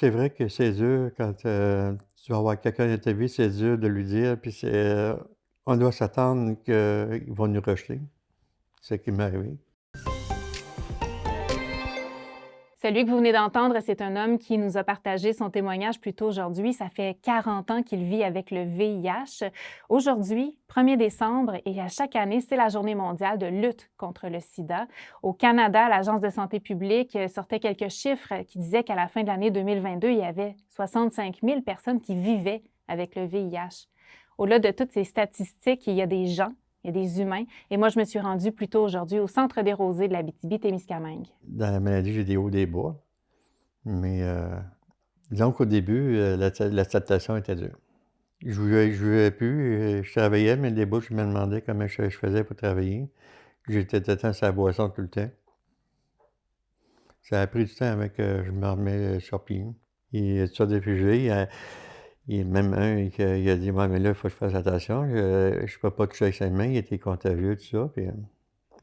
c'est vrai que c'est dur quand, tu vas voir quelqu'un dans ta vie, c'est dur de lui dire, puis on doit s'attendre qu'ils vont nous rejeter. C'est ce qui m'est arrivé. Celui que vous venez d'entendre, c'est un homme qui nous a partagé son témoignage plus tôt aujourd'hui. Ça fait 40 ans qu'il vit avec le VIH. Aujourd'hui, 1er décembre, et à chaque année, c'est la journée mondiale de lutte contre le sida. Au Canada, l'Agence de santé publique sortait quelques chiffres qui disaient qu'à la fin de l'année 2022, il y avait 65 000 personnes qui vivaient avec le VIH. Au-delà de toutes ces statistiques, il y a des gens, il y a des humains. Et moi, je me suis rendue plus tôt aujourd'hui au Centre des Rosées de l'Abitibi-Témiscamingue. Dans la maladie, j'ai des hauts, des bas, mais disons qu'au début, l'acceptation était dure. Je jouais plus, je travaillais, mais des bouts, je me demandais comment je faisais pour travailler. J'étais tout le temps sur la boisson tout le temps. Ça a pris du temps avant que je me remette sur pied. Et sur des réfugiés, il y a même un il a dit: «Ouais, mais là, il faut que je fasse attention, je peux pas toucher avec ses mains, il était contagieux», tout ça, puis,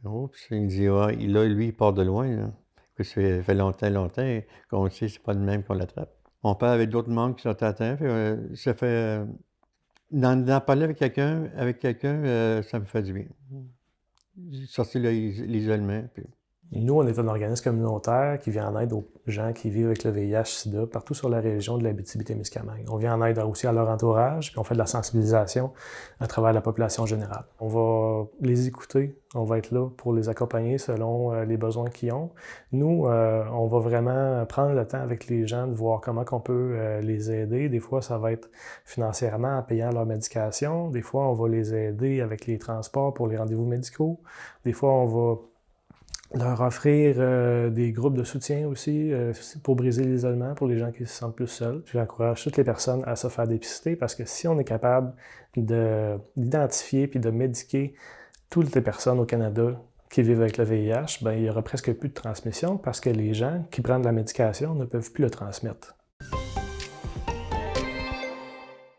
oups, il dit: «Ah, là, lui, il part de loin, là, que ça fait longtemps, longtemps qu'on le sait, c'est pas de même qu'on l'attrape». On parle avec d'autres membres qui sont atteints, puis, ça fait, d'en parler avec quelqu'un, ça me fait du bien. J'ai sorti l'isolement, puis Nous, on est un organisme communautaire qui vient en aide aux gens qui vivent avec le VIH-Sida partout sur la région de l'Abitibi-Témiscamingue. On vient en aide aussi à leur entourage, puis on fait de la sensibilisation à travers la population générale. On va les écouter, on va être là pour les accompagner selon les besoins qu'ils ont. Nous, on va vraiment prendre le temps avec les gens de voir comment on peut les aider. Des fois, ça va être financièrement en payant leur médication. Des fois, on va les aider avec les transports pour les rendez-vous médicaux. Des fois, on va leur offrir des groupes de soutien aussi pour briser l'isolement pour les gens qui se sentent plus seuls. J'encourage toutes les personnes à se faire dépister parce que si on est capable d'identifier puis de médiquer toutes les personnes au Canada qui vivent avec le VIH, ben, il y aura presque plus de transmission parce que les gens qui prennent de la médication ne peuvent plus le transmettre.